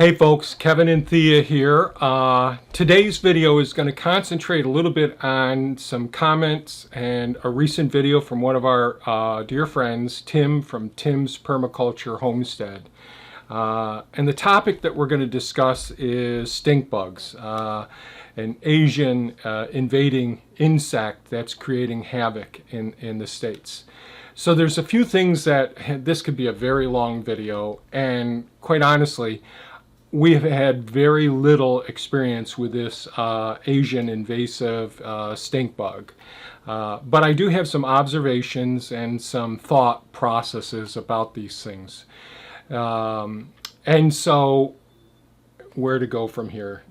Hey folks, Kevin and Thea here. Today's video is going to concentrate a little bit on some comments and a recent video from one of our dear friends, Tim from Tim's Permaculture Homestead. And the topic that we're going to discuss is stink bugs, an Asian invading insect that's creating havoc in the States. So there's a few things that this could be a very long video, and quite honestly, we have had very little experience with this Asian invasive stink bug. But I do have some observations and some thought processes about these things. And so, where to go from here?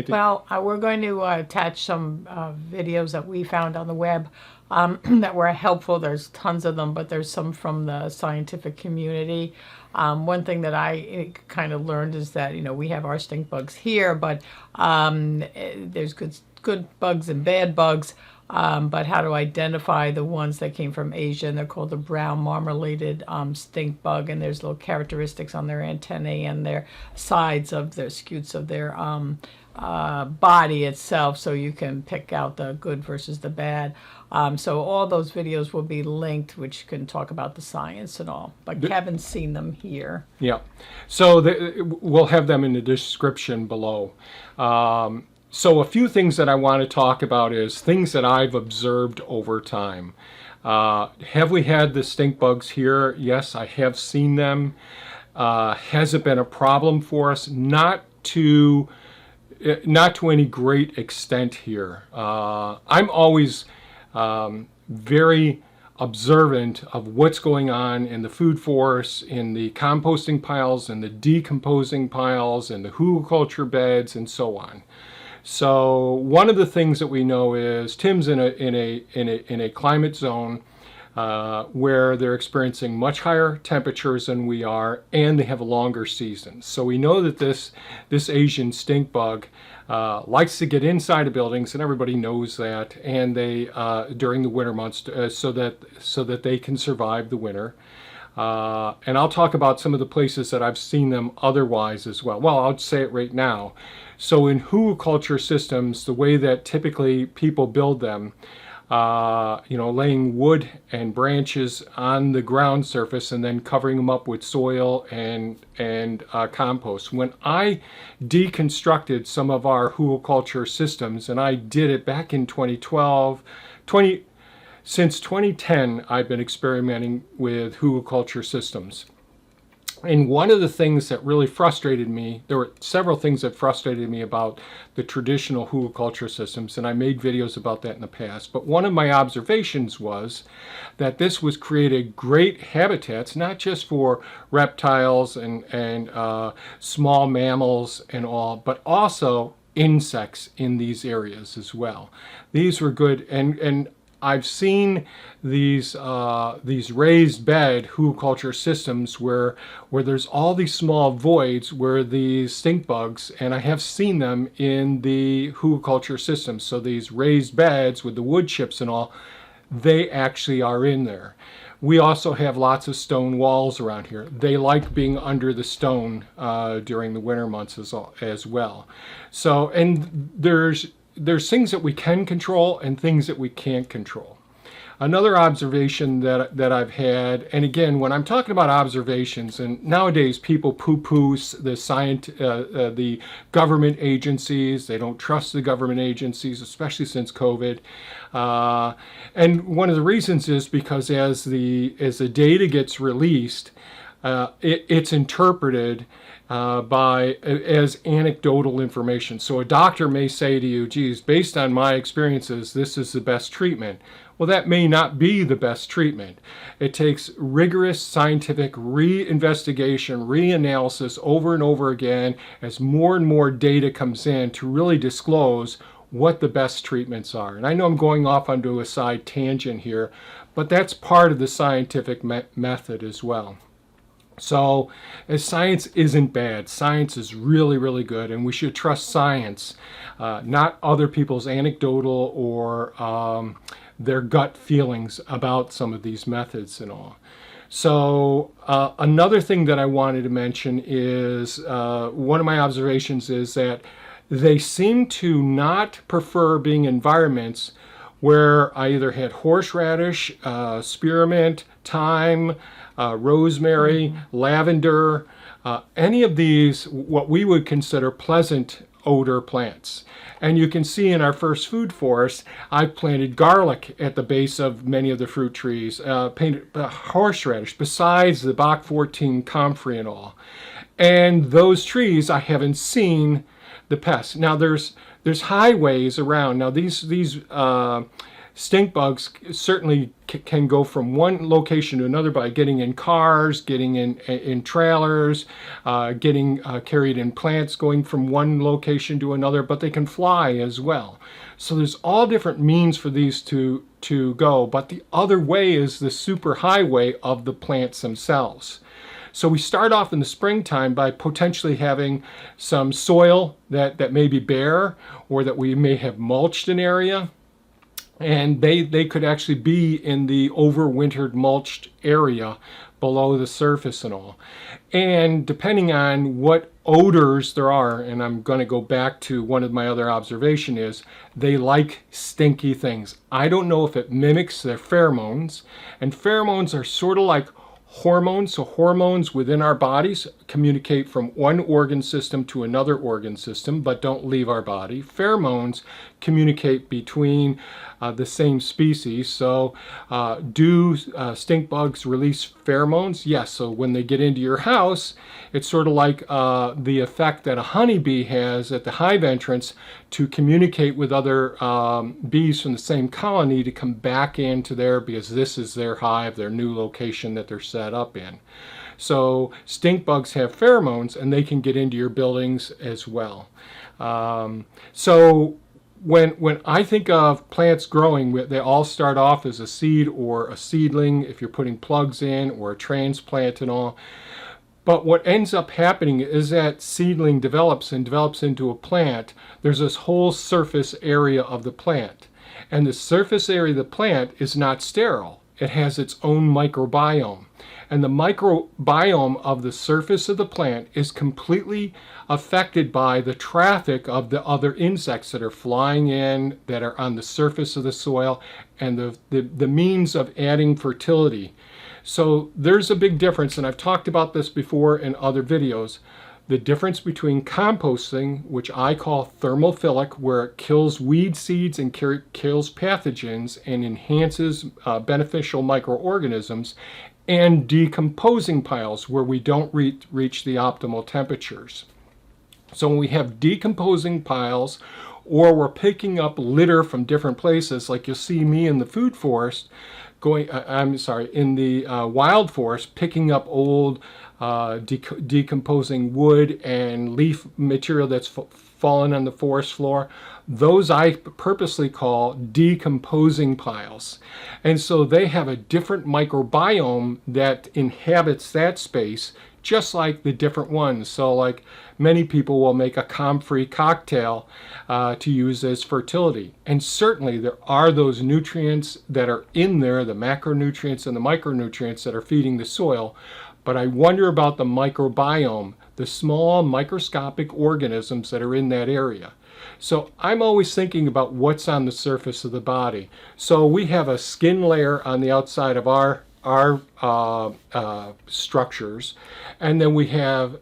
Well, we're going to attach some videos that we found on the web that were helpful. There's tons of them, but there's some from the scientific community. One thing that I kind of learned is that, we have our stink bugs here, but there's good bugs and bad bugs. But how to identify the ones that came from Asia, and they're called the brown marmaladed stink bug, and there's little characteristics on their antennae and their sides of their scutes of their body itself, so you can pick out the good versus the bad. So all those videos will be linked, which can talk about the science and all. But Kevin's seen them here. Yeah, so we'll have them in the description below. So a few things that I want to talk about is things that I've observed over time. Have we had the stink bugs here? Yes, I have seen them. Has it been a problem for us? Not to any great extent here. I'm always very observant of what's going on in the food forests, in the composting piles, in the decomposing piles, in the hugelkultur beds, and so on. So one of the things that we know is Tim's in a climate zone where they're experiencing much higher temperatures than we are, and they have a longer season. So we know that this Asian stink bug likes to get inside of buildings, and everybody knows that. And they during the winter months, so that they can survive the winter. And I'll talk about some of the places that I've seen them otherwise as well. Well, I'll say it right now. So in hugelkultur systems, the way that typically people build them, laying wood and branches on the ground surface and then covering them up with soil and compost. When I deconstructed some of our hugelkultur systems, and I did it back in 2012, since 2010, I've been experimenting with hugelkultur systems. And one of the things that really frustrated me, there were several things that frustrated me about the traditional hugelkultur systems, and I made videos about that in the past. But one of my observations was that this was created great habitats, not just for reptiles and small mammals and all, but also insects in these areas as well. These were good, and I've seen these raised bed hugelkultur systems where there's all these small voids where these stink bugs, and I have seen them in the hugelkultur systems. So these raised beds with the wood chips and all, they actually are in there. We also have lots of stone walls around here. They like being under the stone during the winter months as well. So, and there's things that we can control and things that we can't control. Another observation that I've had, and again, when I'm talking about observations, and nowadays people poo-poo the government agencies. They don't trust the government agencies, especially since COVID. And one of the reasons is because as the data gets released, it's interpreted as anecdotal information. So a doctor may say to you, geez, based on my experiences, this is the best treatment. Well, that may not be the best treatment. It takes rigorous scientific reinvestigation, reanalysis over and over again as more and more data comes in to really disclose what the best treatments are. And I know I'm going off onto a side tangent here, but that's part of the scientific method as well. So, as science isn't bad, science is really, really good, and we should trust science, not other people's anecdotal or their gut feelings about some of these methods and all. So another thing that I wanted to mention is one of my observations is that they seem to not prefer being in environments where I either had horseradish, spearmint, thyme, rosemary, lavender, any of these, what we would consider pleasant odor plants. And you can see in our first food forest, I've planted garlic at the base of many of the fruit trees, painted horseradish, besides the Bach 14 comfrey and all. And those trees, I haven't seen the pests. Now there's highways around. Now these stink bugs certainly can go from one location to another by getting in cars, getting in trailers, getting carried in plants, going from one location to another, but they can fly as well. So there's all different means for these to go, but the other way is the super highway of the plants themselves. So we start off in the springtime by potentially having some soil that may be bare, or that we may have mulched an area. And they could actually be in the overwintered mulched area below the surface and all. And depending on what odors there are, and I'm going to go back to one of my other observations, is they like stinky things. I don't know if it mimics their pheromones, and pheromones are sort of like hormones. So hormones within our bodies communicate from one organ system to another organ system, but don't leave our body. Pheromones communicate between the same species. So do stink bugs release pheromones? Yes. So when they get into your house, it's sort of like the effect that a honeybee has at the hive entrance to communicate with other bees from the same colony to come back into there, because this is their hive, their new location that they're set up in. So stink bugs have pheromones, and they can get into your buildings as well. So when I think of plants growing, they all start off as a seed or a seedling if you're putting plugs in, or a transplant and all. But what ends up happening is that seedling develops into a plant. There's this whole surface area of the plant. And the surface area of the plant is not sterile. It has its own microbiome. And the microbiome of the surface of the plant is completely affected by the traffic of the other insects that are flying in, that are on the surface of the soil, and the means of adding fertility. So there's a big difference, and I've talked about this before in other videos. The difference between composting, which I call thermophilic, where it kills weed seeds and kills pathogens and enhances beneficial microorganisms, and decomposing piles, where we don't reach the optimal temperatures. So when we have decomposing piles, or we're picking up litter from different places, like you'll see me in the food forest, in the wild forest, picking up old decomposing wood and leaf material that's fallen on the forest floor. Those I purposely call decomposing piles. And so they have a different microbiome that inhabits that space, just like the different ones. So like many people will make a comfrey cocktail to use as fertility. And certainly there are those nutrients that are in there, the macronutrients and the micronutrients that are feeding the soil. But I wonder about the microbiome, the small microscopic organisms that are in that area. So I'm always thinking about what's on the surface of the body. So we have a skin layer on the outside of our structures, and then we have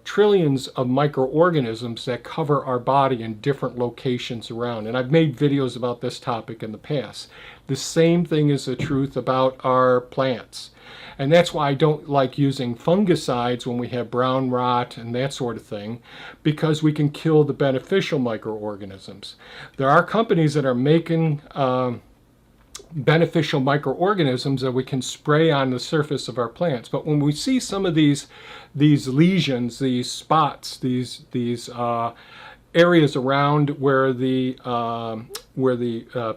trillions of microorganisms that cover our body in different locations around. And I've made videos about this topic in the past. The same thing is the truth about our plants. And that's why I don't like using fungicides when we have brown rot and that sort of thing, because we can kill the beneficial microorganisms. There are companies that are making beneficial microorganisms that we can spray on the surface of our plants. But when we see some of these lesions, these spots, these areas around where the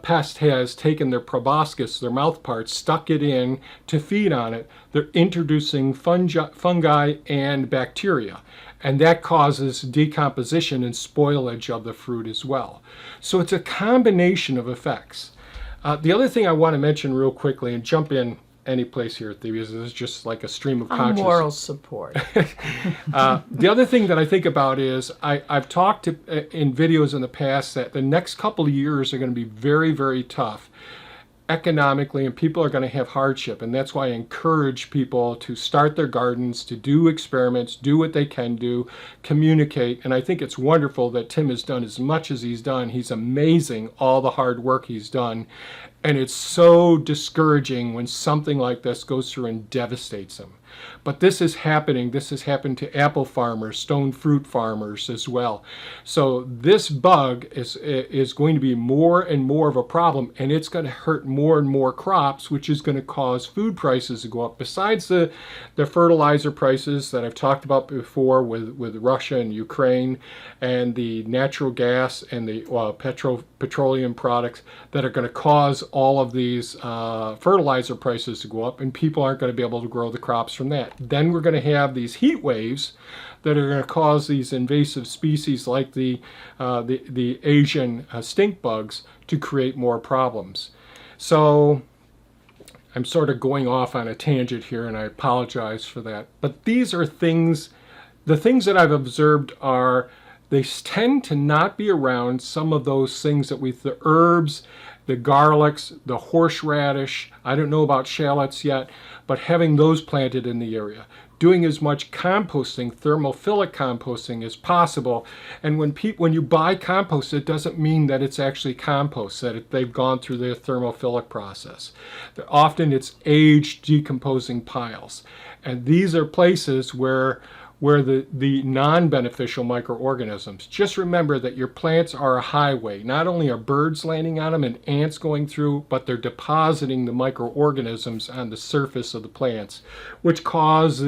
pest has taken their proboscis, their mouth parts, stuck it in to feed on it, they're introducing fungi and bacteria. And that causes decomposition and spoilage of the fruit as well. So it's a combination of effects. The other thing I want to mention real quickly and jump in any place here, Thea. This is just like a stream of consciousness. Moral support. The other thing that I think about is I've talked in videos in the past that the next couple of years are going to be very, very tough economically, and people are going to have hardship. And that's why I encourage people to start their gardens, to do experiments, do what they can do, communicate. And I think it's wonderful that Tim has done as much as he's done. He's amazing, all the hard work he's done. And it's so discouraging when something like this goes through and devastates him. But this is happening. This has happened to apple farmers, stone fruit farmers as well. So this bug is going to be more and more of a problem, and it's going to hurt more and more crops, which is going to cause food prices to go up. Besides the fertilizer prices that I've talked about before with Russia and Ukraine, and the natural gas and the petroleum products that are going to cause all of these fertilizer prices to go up, and people aren't going to be able to grow the crops from that. Then we're going to have these heat waves that are going to cause these invasive species like the Asian stink bugs to create more problems. So I'm sort of going off on a tangent here, and I apologize for that. But these are things, the things that I've observed are, they tend to not be around some of those things that the herbs, the garlics, the horseradish. I don't know about shallots yet, but having those planted in the area. Doing as much composting, thermophilic composting as possible. And when you buy compost, it doesn't mean that it's actually compost, that they've gone through the thermophilic process. Often it's aged, decomposing piles. And these are places where the non-beneficial microorganisms. Just remember that your plants are a highway. Not only are birds landing on them and ants going through, but they're depositing the microorganisms on the surface of the plants, which cause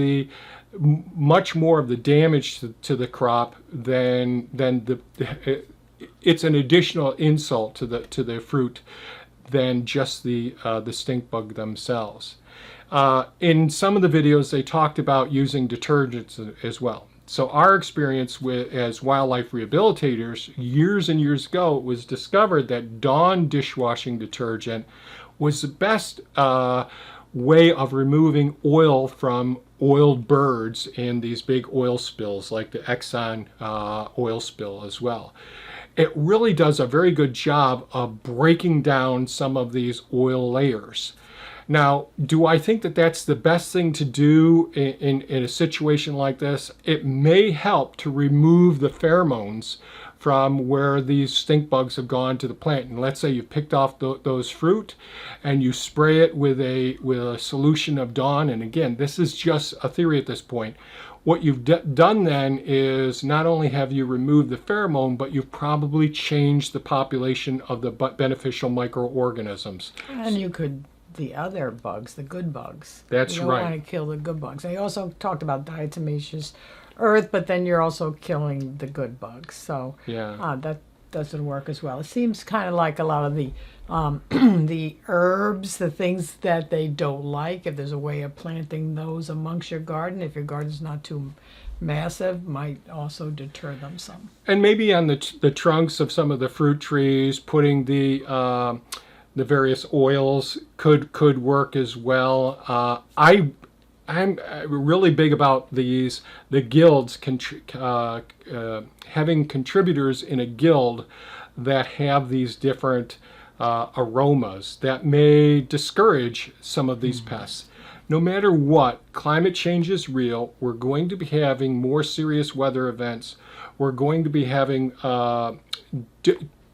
much more of the damage to the crop than it's an additional insult to the fruit than just the stink bug themselves. In some of the videos, they talked about using detergents as well. So our experience as wildlife rehabilitators, years and years ago, it was discovered that Dawn dishwashing detergent was the best way of removing oil from oiled birds in these big oil spills, like the Exxon oil spill as well. It really does a very good job of breaking down some of these oil layers. Now, do I think that that's the best thing to do in a situation like this? It may help to remove the pheromones from where these stink bugs have gone to the plant. And let's say you picked off those fruit and you spray it with a solution of Dawn. And again, this is just a theory at this point. What you've done then is not only have you removed the pheromone, but you've probably changed the population of the beneficial microorganisms. And you could the other bugs, the good bugs. That's you don't right. want to kill the good bugs. I also talked about diatomaceous earth, but then you're also killing the good bugs. So yeah, that doesn't work as well. It seems kind of like a lot of the the herbs, the things that they don't like. If there's a way of planting those amongst your garden, if your garden's not too massive, might also deter them some. And maybe on the trunks of some of the fruit trees, putting the various oils could work as well. I'm really big about the guilds, having contributors in a guild that have these different aromas that may discourage some of these pests. No matter what, climate change is real. We're going to be having more serious weather events. We're going to be having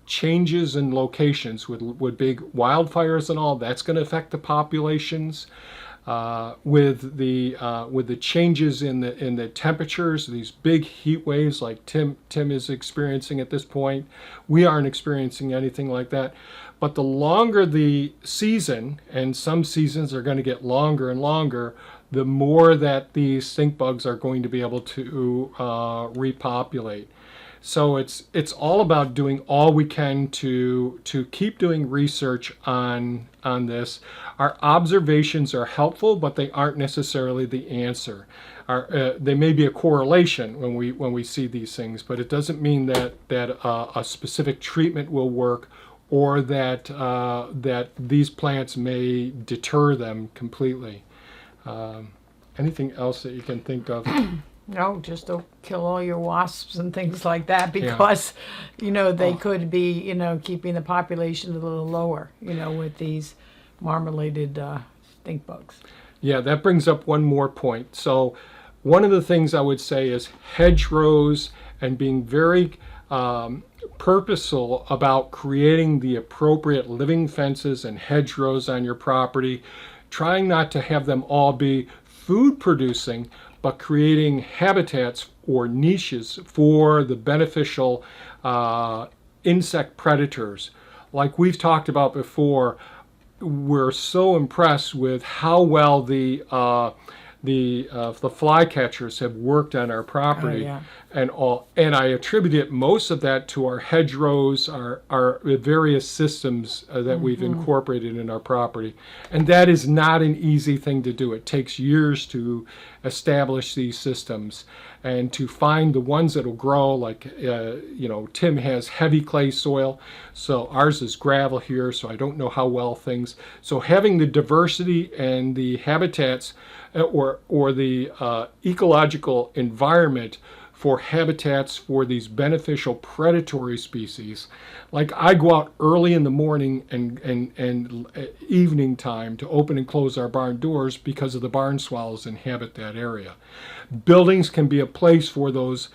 changes in locations with big wildfires and all. That's going to affect the populations. With the changes in the temperatures, these big heat waves like Tim is experiencing at this point. We aren't experiencing anything like that. But the longer the season, and some seasons are going to get longer and longer, the more that these stink bugs are going to be able to repopulate. So it's all about doing all we can to keep doing research on this. Our observations are helpful, but they aren't necessarily the answer. They may be a correlation when we see these things, but it doesn't mean that a specific treatment will work or that that these plants may deter them completely. Anything else that you can think of? No, just to kill all your wasps and things like that because, they could be, keeping the population a little lower, with these marmaladed stink bugs. Yeah, that brings up one more point. So one of the things I would say is hedgerows and being very purposeful about creating the appropriate living fences and hedgerows on your property, trying not to have them all be food producing, but creating habitats or niches for the beneficial insect predators. Like we've talked about before, we're so impressed with how well the flycatchers have worked on our property. Yeah. And I attribute most of that to our hedgerows, our various systems that we've incorporated in our property. And that is not an easy thing to do. It takes years to establish these systems and to find the ones that will grow. Like Tim has heavy clay soil, so ours is gravel here, so I don't know how well things. So having the diversity and the habitats or the ecological environment for habitats for these beneficial predatory species. Like I go out early in the morning and evening time to open and close our barn doors because of the barn swallows inhabit that area. Buildings can be a place for those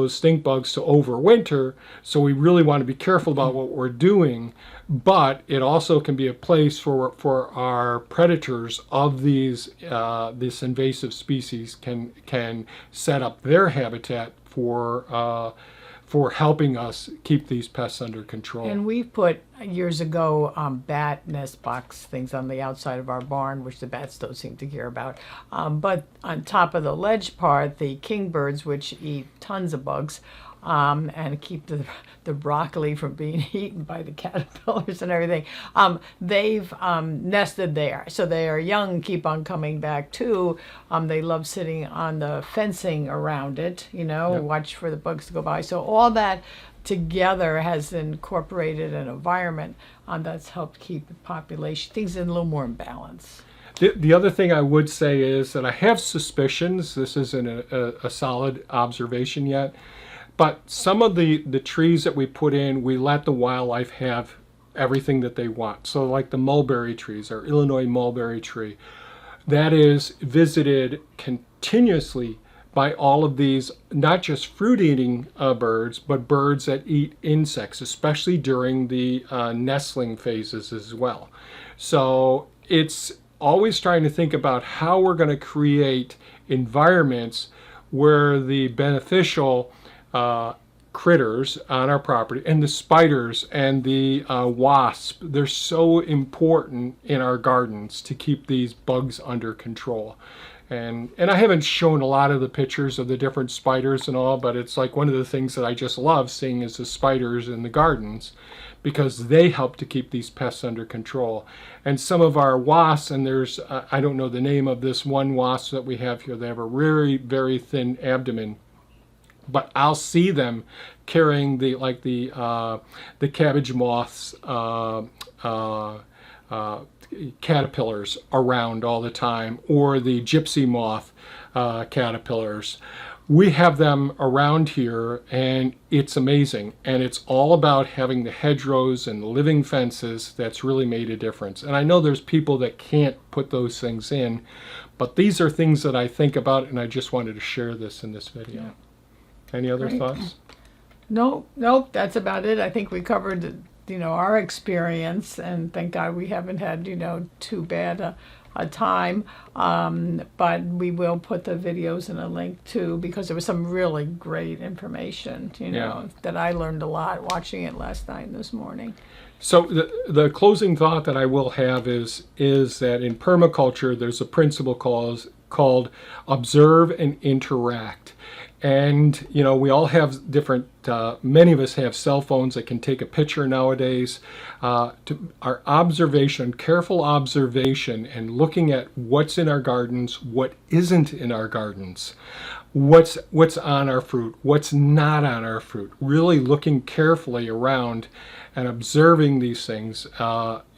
stink bugs to overwinter, so we really want to be careful about what we're doing, but it also can be a place for our predators of these this invasive species can set up their habitat for helping us keep these pests under control. And we put years ago bat nest box things on the outside of our barn, which the bats don't seem to care about. But on top of the ledge part, the kingbirds, which eat tons of bugs, and keep the broccoli from being eaten by the caterpillars and everything, they've nested there. So their young keep on coming back too. They love sitting on the fencing around it, watch for the bugs to go by. So all that together has incorporated an environment that's helped keep the population, things in a little more in balance. The other thing I would say is that I have suspicions, this isn't a solid observation yet, but some of the trees that we put in, we let the wildlife have everything that they want. So like the mulberry trees, our Illinois mulberry tree, that is visited continuously by all of these, not just fruit-eating birds, but birds that eat insects, especially during the nestling phases as well. So it's always trying to think about how we're going to create environments where the beneficial critters on our property and the spiders and the wasps, they're so important in our gardens to keep these bugs under control. And I haven't shown a lot of the pictures of the different spiders and all, but it's like one of the things that I just love seeing is the spiders in the gardens, because they help to keep these pests under control. And some of our wasps, and there's, I don't know the name of this one wasp that we have here, they have a very, very thin abdomen, but I'll see them carrying the cabbage moths, caterpillars around all the time, or the gypsy moth caterpillars. We have them around here, and it's amazing. And it's all about having the hedgerows and the living fences that's really made a difference. And I know there's people that can't put those things in, but these are things that I think about, and I just wanted to share this in this video. Yeah. Any other thoughts? Nope, that's about it. I think we covered, our experience, and thank God we haven't had, too bad a time. But we will put the videos in a link too, because there was some really great information, that I learned a lot watching it last night and this morning. So the closing thought that I will have is that in permaculture, there's a principle called observe and interact. And, we all have different, many of us have cell phones that can take a picture nowadays. Our observation, careful observation, and looking at what's in our gardens, what isn't in our gardens, what's on our fruit, what's not on our fruit, really looking carefully around and observing these things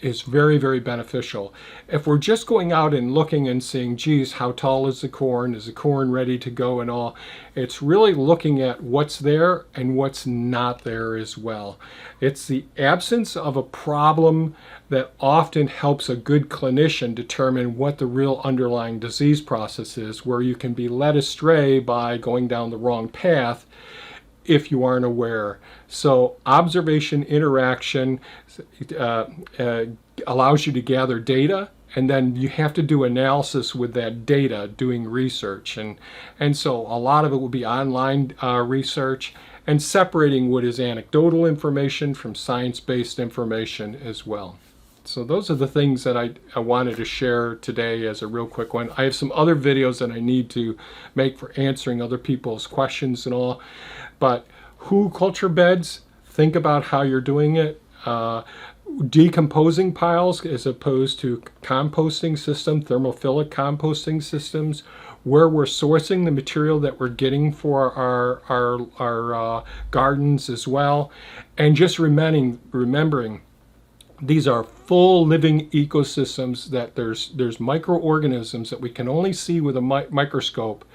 is very, very beneficial. If we're just going out and looking and seeing, geez, how tall is the corn? Is the corn ready to go and all? It's really looking at what's there and what's not there as well. It's the absence of a problem that often helps a good clinician determine what the real underlying disease process is, where you can be led astray by going down the wrong path if you aren't aware. So observation, interaction allows you to gather data, and then you have to do analysis with that data, doing research. And so a lot of it will be online research, and separating what is anecdotal information from science-based information as well. So those are the things that I wanted to share today as a real quick one. I have some other videos that I need to make for answering other people's questions and all. But who culture beds, think about how you're doing it. Decomposing piles as opposed to composting system, thermophilic composting systems, where we're sourcing the material that we're getting for our gardens as well. And just remembering these are full living ecosystems, that there's microorganisms that we can only see with a microscope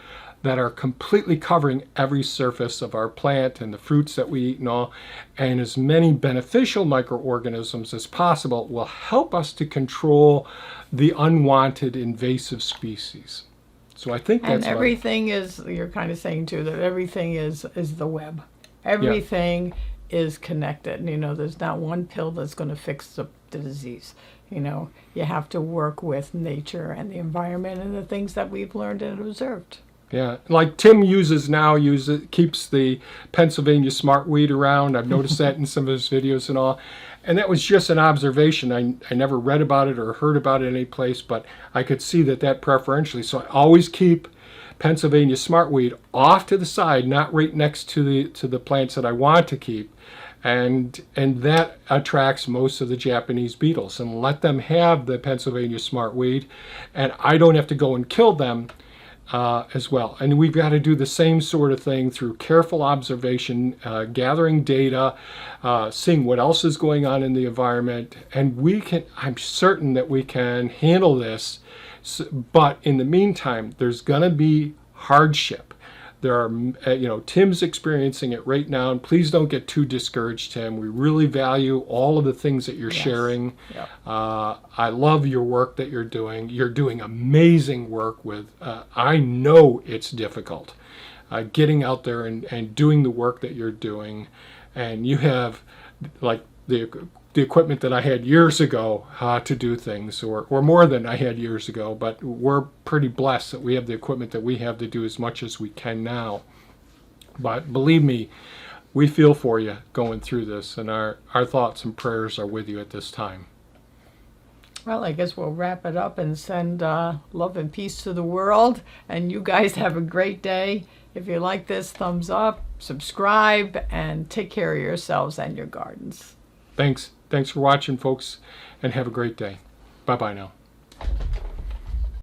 that are completely covering every surface of our plant and the fruits that we eat and all. And as many beneficial microorganisms as possible will help us to control the unwanted invasive species. So I think that's And everything is, you're kind of saying too, that everything is the web. Everything is connected. You know, there's not one pill that's going to fix the disease. You know, you have to work with nature and the environment and the things that we've learned and observed. Yeah, like Tim keeps the Pennsylvania smartweed around. I've noticed that in some of his videos and all. And that was just an observation. I never read about it or heard about it any place, but I could see that preferentially. So I always keep Pennsylvania smartweed off to the side, not right next to the plants that I want to keep. And that attracts most of the Japanese beetles. And let them have the Pennsylvania smartweed, and I don't have to go and kill them as well. And we've got to do the same sort of thing through careful observation, gathering data, seeing what else is going on in the environment. And I'm certain that we can handle this. But in the meantime, there's going to be hardship. There are, Tim's experiencing it right now, and please don't get too discouraged, Tim. We really value all of the things that you're sharing. Yep. I love your work that you're doing. You're doing amazing work with, I know it's difficult, getting out there and doing the work that you're doing. And you have, like, the equipment that I had years ago to do things, or more than I had years ago, but we're pretty blessed that we have the equipment that we have to do as much as we can now. But believe me, we feel for you going through this, and our thoughts and prayers are with you at this time. Well, I guess we'll wrap it up and send love and peace to the world, and you guys have a great day. If you like this, thumbs up, subscribe, and take care of yourselves and your gardens. Thanks for watching, folks, and have a great day. Bye-bye now.